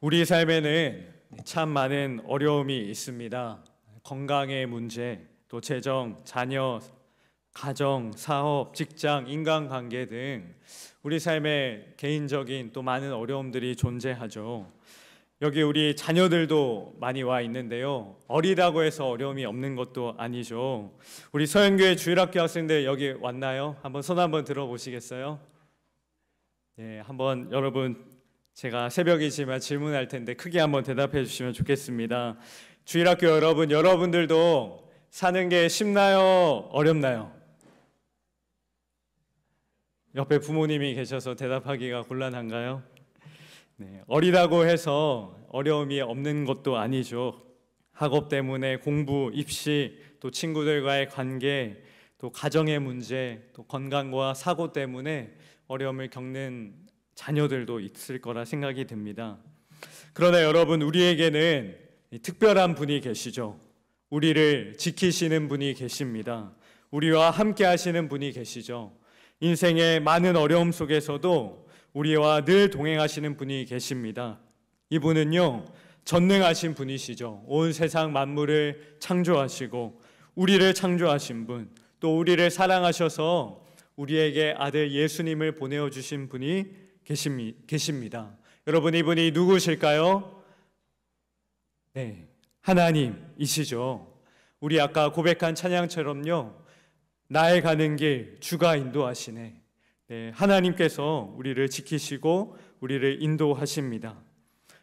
우리 삶에는 참 많은 어려움이 있습니다. 건강의 문제, 또 재정, 자녀, 가정, 사업, 직장, 인간관계 등 우리 삶에 개인적인 또 많은 어려움들이 존재하죠. 여기 우리 자녀들도 많이 와 있는데요. 어리다고 해서 어려움이 없는 것도 아니죠. 우리 서현교회 주일학교 학생들 여기 왔나요? 한번 손 한번 들어보시겠어요? 네, 한번 여러분 제가 새벽이지만 질문할 텐데 크게 한번 대답해 주시면 좋겠습니다. 주일학교 여러분, 여러분들도 사는 게 쉽나요? 어렵나요? 옆에 부모님이 계셔서 대답하기가 곤란한가요? 네, 어리다고 해서 어려움이 없는 것도 아니죠. 학업 때문에 공부, 입시, 또 친구들과의 관계, 또 가정의 문제, 또 건강과 사고 때문에 어려움을 겪는 자녀들도 있을 거라 생각이 듭니다. 그러나 여러분, 우리에게는 특별한 분이 계시죠. 우리를 지키시는 분이 계십니다. 우리와 함께 하시는 분이 계시죠. 인생의 많은 어려움 속에서도 우리와 늘 동행하시는 분이 계십니다. 이분은요, 전능하신 분이시죠. 온 세상 만물을 창조하시고 우리를 창조하신 분, 또 우리를 사랑하셔서 우리에게 아들 예수님을 보내어 주신 분이 계십니다. 여러분, 이분이 누구실까요? 네, 하나님이시죠. 우리 아까 고백한 찬양처럼요, 나의 가는 길 주가 인도하시네. 네, 하나님께서 우리를 지키시고 우리를 인도하십니다.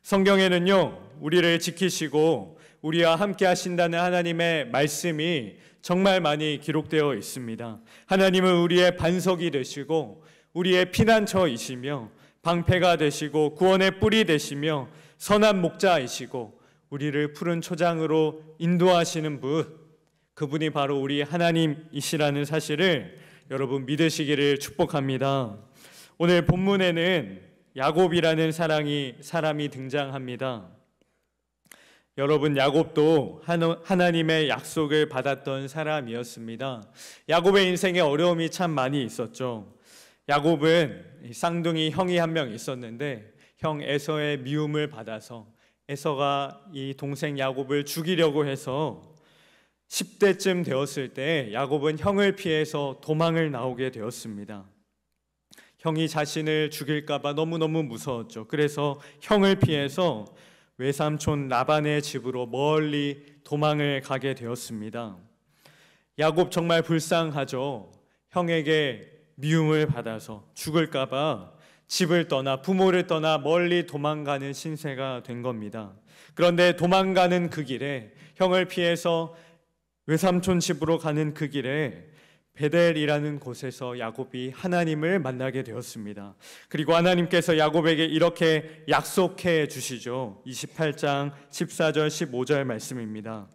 성경에는요, 우리를 지키시고 우리와 함께 하신다는 하나님의 말씀이 정말 많이 기록되어 있습니다. 하나님은 우리의 반석이 되시고 우리의 피난처이시며 방패가 되시고 구원의 뿔이 되시며 선한 목자이시고 우리를 푸른 초장으로 인도하시는 분, 그분이 바로 우리 하나님이시라는 사실을 여러분 믿으시기를 축복합니다. 오늘 본문에는 야곱이라는 사람이 등장합니다. 여러분, 야곱도 하나님의 약속을 받았던 사람이었습니다. 야곱의 인생에 어려움이 참 많이 있었죠. 야곱은 쌍둥이 형이 한 명 있었는데 형 에서의 미움을 받아서 에서가 이 동생 야곱을 죽이려고 해서 10대쯤 되었을 때 야곱은 형을 피해서 도망을 나오게 되었습니다. 형이 자신을 죽일까 봐 너무너무 무서웠죠. 그래서 형을 피해서 외삼촌 라반의 집으로 멀리 도망을 가게 되었습니다. 야곱 정말 불쌍하죠. 형에게 미움을 받아서 죽을까 봐 집을 떠나 부모를 떠나 멀리 도망가는 신세가 된 겁니다. 그런데 도망가는 그 길에, 형을 피해서 외삼촌 집으로 가는 그 길에 베델이라는 곳에서 야곱이 하나님을 만나게 되었습니다. 그리고 하나님께서 야곱에게 이렇게 약속해 주시죠. 28장 14절 15절 말씀입니다.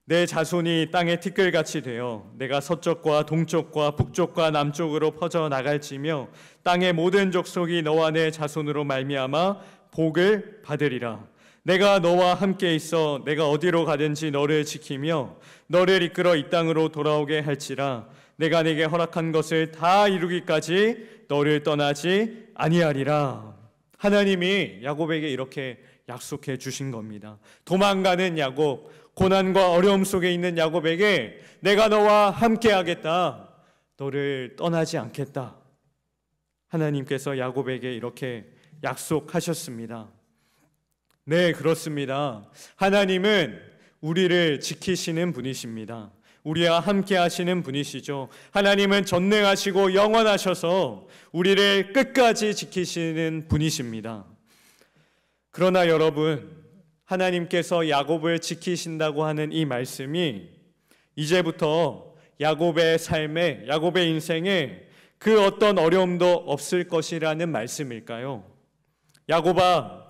내 자손이 땅의 티끌같이 되어 내가 서쪽과 동쪽과 북쪽과 남쪽으로 퍼져 나갈지며 땅의 모든 족속이 너와 내 자손으로 말미암아 복을 받으리라. 내가 너와 함께 있어 내가 어디로 가든지 너를 지키며 너를 이끌어 이 땅으로 돌아오게 할지라. 내가 네게 허락한 것을 다 이루기까지 너를 떠나지 아니하리라. 하나님이 야곱에게 이렇게 약속해 주신 겁니다. 도망가는 야곱, 고난과 어려움 속에 있는 야곱에게 내가 너와 함께 하겠다, 너를 떠나지 않겠다, 하나님께서 야곱에게 이렇게 약속하셨습니다. 네, 그렇습니다. 하나님은 우리를 지키시는 분이십니다. 우리와 함께 하시는 분이시죠. 하나님은 전능하시고 영원하셔서 우리를 끝까지 지키시는 분이십니다. 그러나 여러분, 하나님께서 야곱을 지키신다고 하는 이 말씀이 이제부터 야곱의 삶에, 야곱의 인생에 그 어떤 어려움도 없을 것이라는 말씀일까요? 야곱아,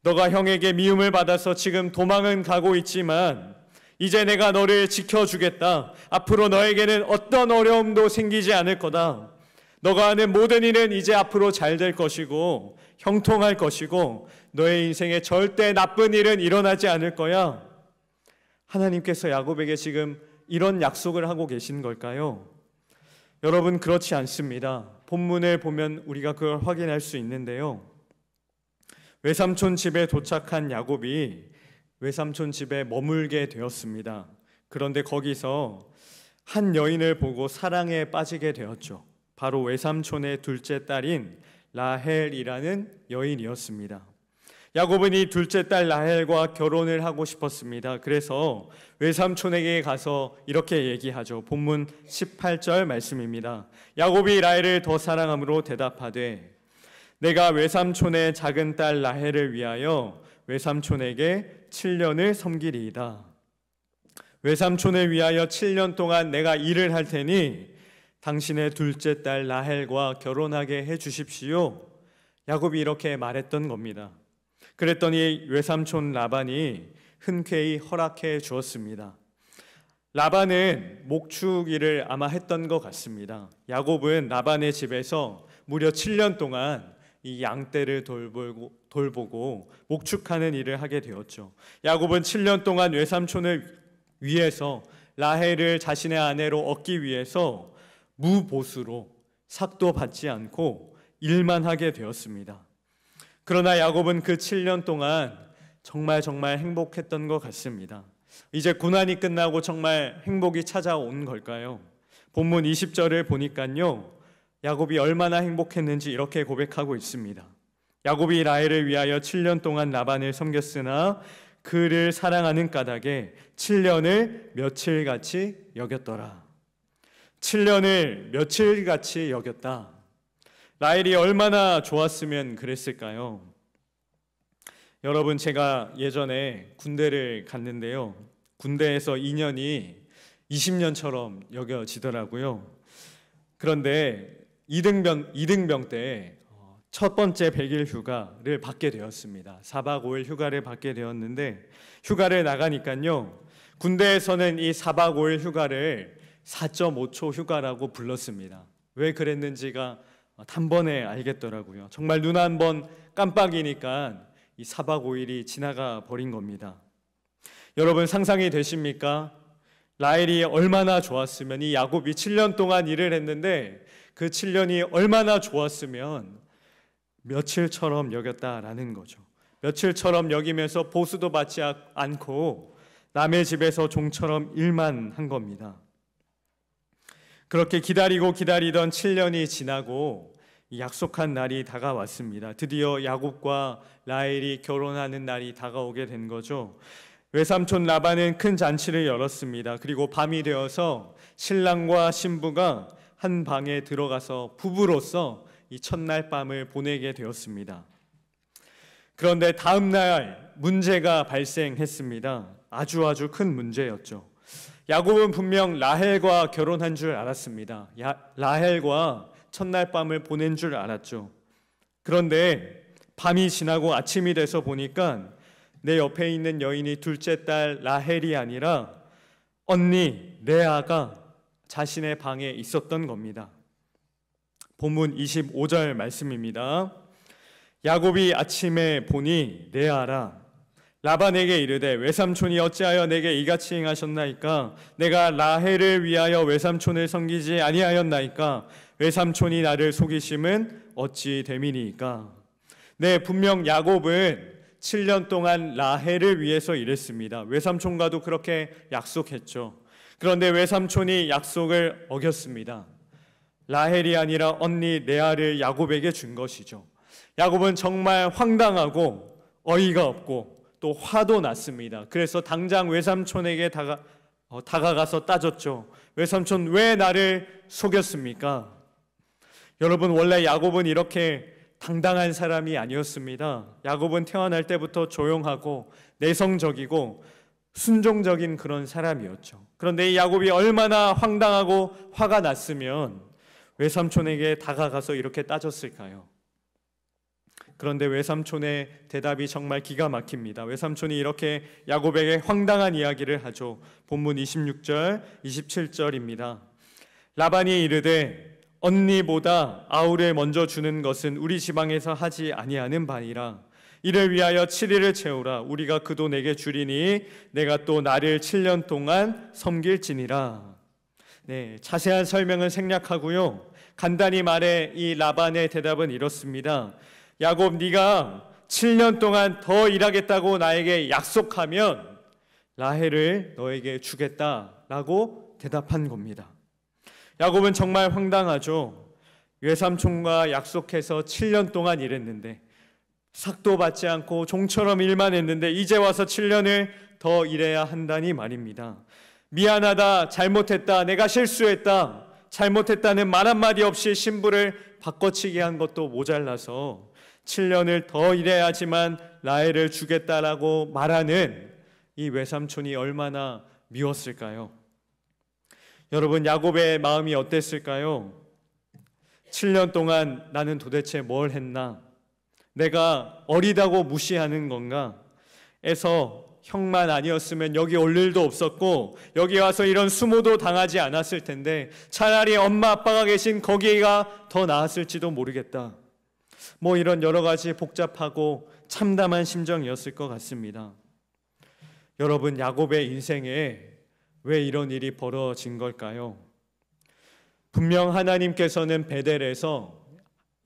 너가 형에게 미움을 받아서 지금 도망은 가고 있지만 이제 내가 너를 지켜주겠다. 앞으로 너에게는 어떤 어려움도 생기지 않을 거다. 너가 하는 모든 일은 이제 앞으로 잘 될 것이고 형통할 것이고 너의 인생에 절대 나쁜 일은 일어나지 않을 거야. 하나님께서 야곱에게 지금 이런 약속을 하고 계신 걸까요? 여러분, 그렇지 않습니다. 본문을 보면 우리가 그걸 확인할 수 있는데요. 외삼촌 집에 도착한 야곱이 외삼촌 집에 머물게 되었습니다. 그런데 거기서 한 여인을 보고 사랑에 빠지게 되었죠. 바로 외삼촌의 둘째 딸인 라헬이라는 여인이었습니다. 야곱은 이 둘째 딸 라헬과 결혼을 하고 싶었습니다. 그래서 외삼촌에게 가서 이렇게 얘기하죠. 본문 18절 말씀입니다. 야곱이 라헬을 더 사랑함으로 대답하되 내가 외삼촌의 작은 딸 라헬을 위하여 외삼촌에게 7년을 섬기리이다. 외삼촌을 위하여 7년 동안 내가 일을 할 테니 당신의 둘째 딸 라헬과 결혼하게 해 주십시오. 야곱이 이렇게 말했던 겁니다. 그랬더니 외삼촌 라반이 흔쾌히 허락해 주었습니다. 라반은 목축 일을 아마 했던 것 같습니다. 야곱은 라반의 집에서 무려 7년 동안 이 양떼를 돌보고 목축하는 일을 하게 되었죠. 야곱은 7년 동안 외삼촌을 위해서 라헬을 자신의 아내로 얻기 위해서 무보수로 삭도 받지 않고 일만 하게 되었습니다. 그러나 야곱은 그 7년 동안 정말 행복했던 것 같습니다. 이제 고난이 끝나고 정말 행복이 찾아온 걸까요? 본문 20절을 보니까요, 야곱이 얼마나 행복했는지 이렇게 고백하고 있습니다. 야곱이 라헬을 위하여 7년 동안 라반을 섬겼으나 그를 사랑하는 까닭에 7년을 며칠같이 여겼더라. 7년을 며칠같이 여겼다. 라헬이 얼마나 좋았으면 그랬을까요? 여러분, 제가 예전에 군대를 갔는데요, 군대에서 2년이 20년처럼 여겨지더라고요. 그런데 2등병 때 첫 번째 100일 휴가를 받게 되었습니다. 4박 5일 휴가를 받게 되었는데, 휴가를 나가니까요, 군대에서는 이 4박 5일 휴가를 4.5초 휴가라고 불렀습니다. 왜 그랬는지가 단번에 알겠더라고요. 정말 눈 한 번 깜빡이니까 이 4박 5일이 지나가 버린 겁니다. 여러분, 상상이 되십니까? 라헬이 얼마나 좋았으면, 이 야곱이 7년 동안 일을 했는데 그 7년이 얼마나 좋았으면 며칠처럼 여겼다라는 거죠. 며칠처럼 여기면서 보수도 받지 않고 남의 집에서 종처럼 일만 한 겁니다. 그렇게 기다리던 7년이 지나고 약속한 날이 다가왔습니다. 드디어 야곱과 라헬이 결혼하는 날이 다가오게 된 거죠. 외삼촌 라반은 큰 잔치를 열었습니다. 그리고 밤이 되어서 신랑과 신부가 한 방에 들어가서 부부로서 이 첫날 밤을 보내게 되었습니다. 그런데 다음 날 문제가 발생했습니다. 아주 큰 문제였죠. 야곱은 분명 라헬과 결혼한 줄 알았습니다. 라헬과 첫날 밤을 보낸 줄 알았죠. 그런데 밤이 지나고 아침이 돼서 보니까 내 옆에 있는 여인이 둘째 딸 라헬이 아니라 언니 레아가 자신의 방에 있었던 겁니다. 본문 25절 말씀입니다. 야곱이 아침에 보니 레아라 라반에게 이르되 외삼촌이 어찌하여 내게 이같이 행하셨나이까? 내가 라헬을 위하여 외삼촌을 섬기지 아니하였나이까? 외삼촌이 나를 속이심은 어찌 됨이니까? 네, 분명 야곱은 7년 동안 라헬을 위해서 일했습니다. 외삼촌과도 그렇게 약속했죠. 그런데 외삼촌이 약속을 어겼습니다. 라헬이 아니라 언니 레아를 야곱에게 준 것이죠. 야곱은 정말 황당하고 어이가 없고 또 화도 났습니다. 그래서 당장 외삼촌에게 다가가서 따졌죠. 외삼촌, 왜 나를 속였습니까? 여러분, 원래 야곱은 이렇게 당당한 사람이 아니었습니다. 야곱은 태어날 때부터 조용하고 내성적이고 순종적인 그런 사람이었죠. 그런데 이 야곱이 얼마나 황당하고 화가 났으면 외삼촌에게 다가가서 이렇게 따졌을까요? 그런데 외삼촌의 대답이 정말 기가 막힙니다. 외삼촌이 이렇게 야곱에게 황당한 이야기를 하죠. 본문 26절, 27절입니다. 라반이 이르되 언니보다 아우를 먼저 주는 것은 우리 지방에서 하지 아니하는 바니라. 이를 위하여 7일을 채우라. 우리가 그도 내게 주리니 내가 또 나를 7년 동안 섬길지니라. 네, 자세한 설명은 생략하고요, 간단히 말해 이 라반의 대답은 이렇습니다. 야곱, 네가 7년 동안 더 일하겠다고 나에게 약속하면 라헬을 너에게 주겠다라고 대답한 겁니다. 야곱은 정말 황당하죠. 외삼촌과 약속해서 7년 동안 일했는데 삭도 받지 않고 종처럼 일만 했는데 이제 와서 7년을 더 일해야 한다니 말입니다. 미안하다, 잘못했다, 내가 실수했다, 잘못했다는 말 한마디 없이 신부를 바꿔치기 한 것도 모자라서 7년을 더 일해야지만 라헬을 주겠다라고 말하는 이 외삼촌이 얼마나 미웠을까요? 여러분, 야곱의 마음이 어땠을까요? 7년 동안 나는 도대체 뭘 했나? 내가 어리다고 무시하는 건가? 에서 형만 아니었으면 여기 올 일도 없었고 여기 와서 이런 수모도 당하지 않았을 텐데 차라리 엄마 아빠가 계신 거기가 더 나았을지도 모르겠다. 뭐 이런 여러 가지 복잡하고 참담한 심정이었을 것 같습니다. 여러분, 야곱의 인생에 왜 이런 일이 벌어진 걸까요? 분명 하나님께서는 베델에서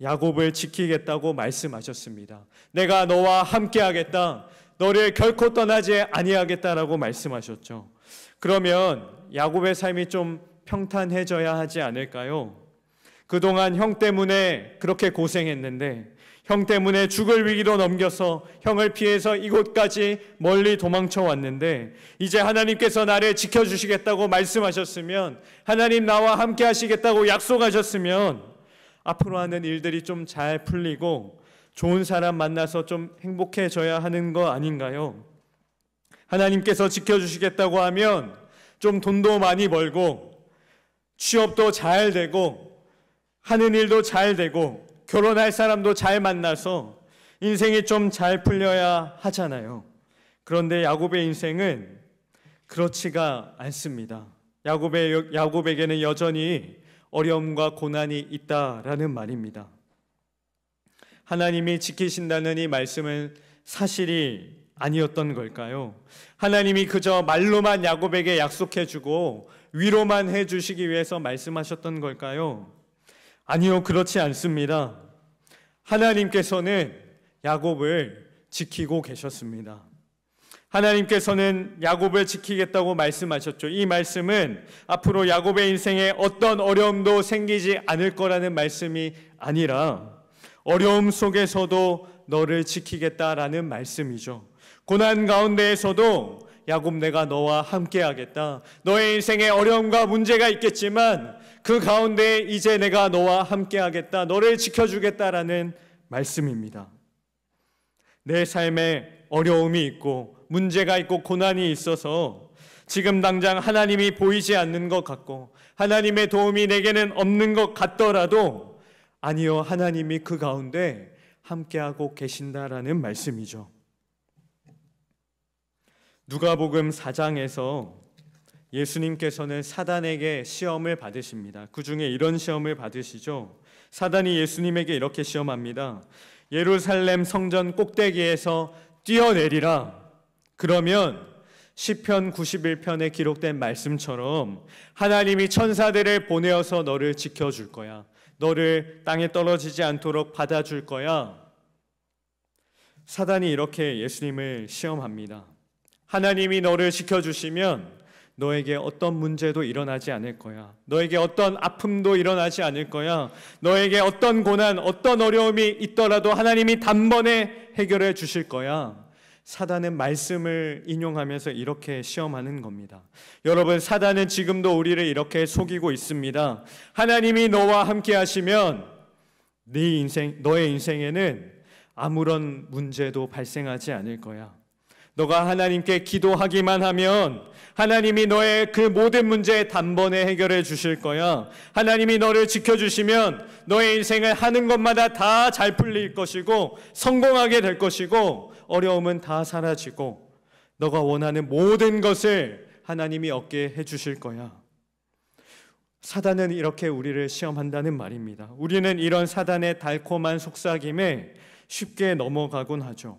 야곱을 지키겠다고 말씀하셨습니다. 내가 너와 함께하겠다, 너를 결코 떠나지 아니하겠다라고 말씀하셨죠. 그러면 야곱의 삶이 좀 평탄해져야 하지 않을까요? 그동안 형 때문에 그렇게 고생했는데, 형 때문에 죽을 위기도 넘겨서 형을 피해서 이곳까지 멀리 도망쳐 왔는데, 이제 하나님께서 나를 지켜주시겠다고 말씀하셨으면, 하나님 나와 함께 하시겠다고 약속하셨으면 앞으로 하는 일들이 좀 잘 풀리고 좋은 사람 만나서 좀 행복해져야 하는 거 아닌가요? 하나님께서 지켜주시겠다고 하면 좀 돈도 많이 벌고 취업도 잘 되고 하는 일도 잘 되고 결혼할 사람도 잘 만나서 인생이 좀 잘 풀려야 하잖아요. 그런데 야곱의 인생은 그렇지가 않습니다. 야곱에게는 여전히 어려움과 고난이 있다라는 말입니다. 하나님이 지키신다는 이 말씀은 사실이 아니었던 걸까요? 하나님이 그저 말로만 야곱에게 약속해주고 위로만 해주시기 위해서 말씀하셨던 걸까요? 아니요, 그렇지 않습니다. 하나님께서는 야곱을 지키고 계셨습니다. 하나님께서는 야곱을 지키겠다고 말씀하셨죠. 이 말씀은 앞으로 야곱의 인생에 어떤 어려움도 생기지 않을 거라는 말씀이 아니라 어려움 속에서도 너를 지키겠다라는 말씀이죠. 고난 가운데에서도 야곱, 내가 너와 함께 하겠다. 너의 인생에 어려움과 문제가 있겠지만 그 가운데 이제 내가 너와 함께 하겠다. 너를 지켜주겠다라는 말씀입니다. 내 삶에 어려움이 있고 문제가 있고 고난이 있어서 지금 당장 하나님이 보이지 않는 것 같고 하나님의 도움이 내게는 없는 것 같더라도 아니요, 하나님이 그 가운데 함께하고 계신다라는 말씀이죠. 누가복음 4장에서 예수님께서는 사단에게 시험을 받으십니다. 그 중에 이런 시험을 받으시죠. 사단이 예수님에게 이렇게 시험합니다. 예루살렘 성전 꼭대기에서 뛰어내리라. 그러면 시편 91편에 기록된 말씀처럼 하나님이 천사들을 보내어서 너를 지켜줄 거야. 너를 땅에 떨어지지 않도록 받아줄 거야. 사단이 이렇게 예수님을 시험합니다. 하나님이 너를 지켜주시면 너에게 어떤 문제도 일어나지 않을 거야. 너에게 어떤 아픔도 일어나지 않을 거야. 너에게 어떤 고난, 어떤 어려움이 있더라도 하나님이 단번에 해결해 주실 거야. 사단은 말씀을 인용하면서 이렇게 시험하는 겁니다. 여러분, 사단은 지금도 우리를 이렇게 속이고 있습니다. 하나님이 너와 함께 하시면 너의 인생에는 아무런 문제도 발생하지 않을 거야. 너가 하나님께 기도하기만 하면 하나님이 너의 그 모든 문제 단번에 해결해 주실 거야. 하나님이 너를 지켜주시면 너의 인생을 하는 것마다 다 잘 풀릴 것이고 성공하게 될 것이고 어려움은 다 사라지고 너가 원하는 모든 것을 하나님이 얻게 해주실 거야. 사단은 이렇게 우리를 시험한다는 말입니다. 우리는 이런 사단의 달콤한 속삭임에 쉽게 넘어가곤 하죠.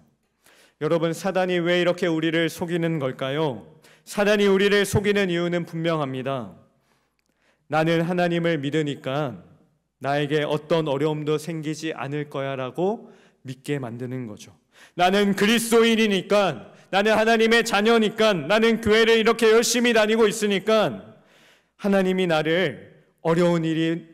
여러분, 사단이 왜 이렇게 우리를 속이는 걸까요? 사단이 우리를 속이는 이유는 분명합니다. 나는 하나님을 믿으니까 나에게 어떤 어려움도 생기지 않을 거야 라고 믿게 만드는 거죠. 나는 그리스도인이니까, 나는 하나님의 자녀니까, 나는 교회를 이렇게 열심히 다니고 있으니까 하나님이 나를 어려운 일이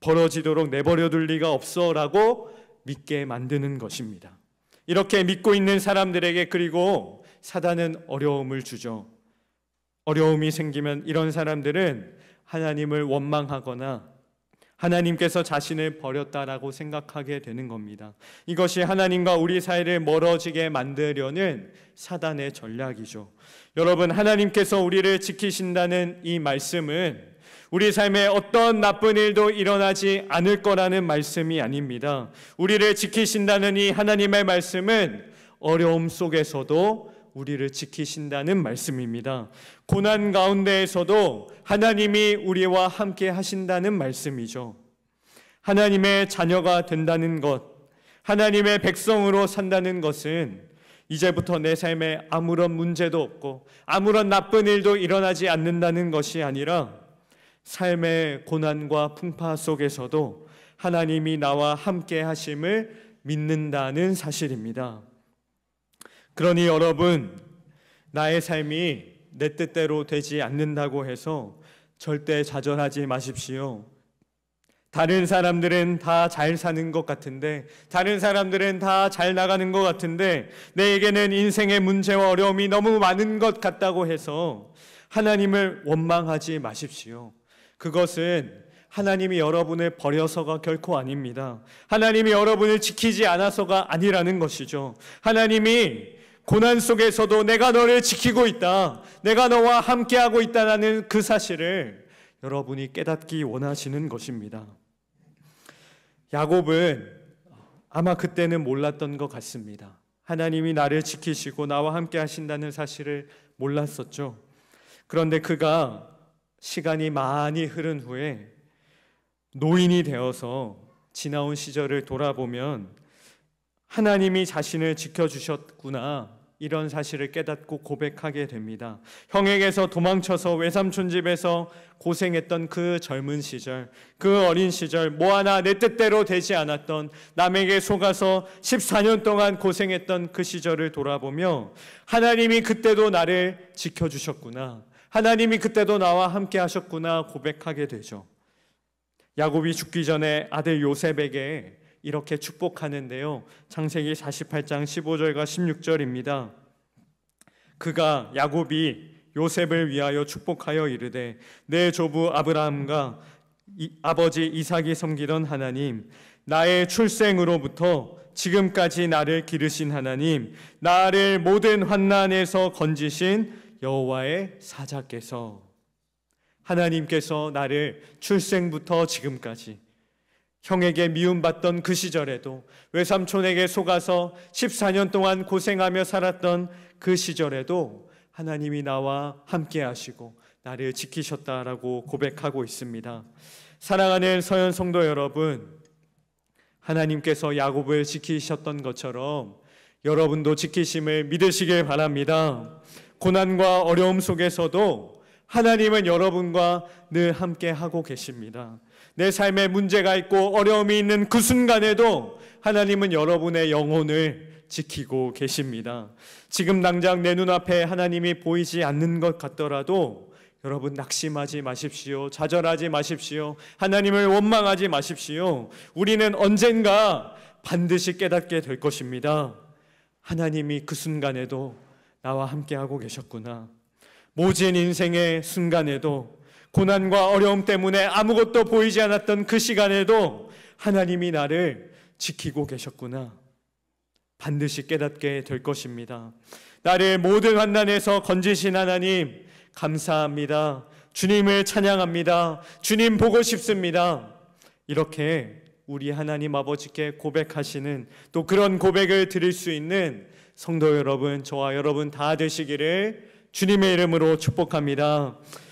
벌어지도록 내버려 둘 리가 없어라고 믿게 만드는 것입니다. 이렇게 믿고 있는 사람들에게 그리고 사단은 어려움을 주죠. 어려움이 생기면 이런 사람들은 하나님을 원망하거나 하나님께서 자신을 버렸다라고 생각하게 되는 겁니다. 이것이 하나님과 우리 사이를 멀어지게 만들려는 사단의 전략이죠. 여러분, 하나님께서 우리를 지키신다는 이 말씀은 우리 삶에 어떤 나쁜 일도 일어나지 않을 거라는 말씀이 아닙니다. 우리를 지키신다는 이 하나님의 말씀은 어려움 속에서도 우리를 지키신다는 말씀입니다. 고난 가운데에서도 하나님이 우리와 함께 하신다는 말씀이죠. 하나님의 자녀가 된다는 것, 하나님의 백성으로 산다는 것은 이제부터 내 삶에 아무런 문제도 없고 아무런 나쁜 일도 일어나지 않는다는 것이 아니라 삶의 고난과 풍파 속에서도 하나님이 나와 함께 하심을 믿는다는 사실입니다. 그러니 여러분, 나의 삶이 내 뜻대로 되지 않는다고 해서 절대 좌절하지 마십시오. 다른 사람들은 다 잘 사는 것 같은데, 다른 사람들은 다 잘 나가는 것 같은데 내게는 인생의 문제와 어려움이 너무 많은 것 같다고 해서 하나님을 원망하지 마십시오. 그것은 하나님이 여러분을 버려서가 결코 아닙니다. 하나님이 여러분을 지키지 않아서가 아니라는 것이죠. 하나님이 고난 속에서도 내가 너를 지키고 있다, 내가 너와 함께하고 있다는 그 사실을 여러분이 깨닫기 원하시는 것입니다. 야곱은 아마 그때는 몰랐던 것 같습니다. 하나님이 나를 지키시고 나와 함께 하신다는 사실을 몰랐었죠. 그런데 그가 시간이 많이 흐른 후에 노인이 되어서 지나온 시절을 돌아보면 하나님이 자신을 지켜주셨구나, 이런 사실을 깨닫고 고백하게 됩니다. 형에게서 도망쳐서 외삼촌 집에서 고생했던 그 젊은 시절, 그 어린 시절, 뭐 하나 내 뜻대로 되지 않았던, 남에게 속아서 14년 동안 고생했던 그 시절을 돌아보며 하나님이 그때도 나를 지켜주셨구나, 하나님이 그때도 나와 함께 하셨구나 고백하게 되죠. 야곱이 죽기 전에 아들 요셉에게 이렇게 축복하는데요, 창세기 48장 15절과 16절입니다. 그가, 야곱이 요셉을 위하여 축복하여 이르되, 내 조부 아브라함과 아버지 이삭이 섬기던 하나님, 나의 출생으로부터 지금까지 나를 기르신 하나님, 나를 모든 환난에서 건지신 여호와의 사자께서, 하나님께서 나를 출생부터 지금까지 형에게 미움받던 그 시절에도, 외삼촌에게 속아서 14년 동안 고생하며 살았던 그 시절에도 하나님이 나와 함께 하시고 나를 지키셨다라고 고백하고 있습니다. 사랑하는 서현 성도 여러분, 하나님께서 야곱을 지키셨던 것처럼 여러분도 지키심을 믿으시길 바랍니다. 고난과 어려움 속에서도 하나님은 여러분과 늘 함께 하고 계십니다. 내 삶에 문제가 있고 어려움이 있는 그 순간에도 하나님은 여러분의 영혼을 지키고 계십니다. 지금 당장 내 눈앞에 하나님이 보이지 않는 것 같더라도 여러분 낙심하지 마십시오. 좌절하지 마십시오. 하나님을 원망하지 마십시오. 우리는 언젠가 반드시 깨닫게 될 것입니다. 하나님이 그 순간에도 나와 함께하고 계셨구나. 모진 인생의 순간에도, 고난과 어려움 때문에 아무것도 보이지 않았던 그 시간에도 하나님이 나를 지키고 계셨구나. 반드시 깨닫게 될 것입니다. 나를 모든 환난에서 건지신 하나님 감사합니다. 주님을 찬양합니다. 주님 보고 싶습니다. 이렇게 우리 하나님 아버지께 고백하시는, 또 그런 고백을 드릴 수 있는 성도 여러분, 저와 여러분 다 되시기를 주님의 이름으로 축복합니다.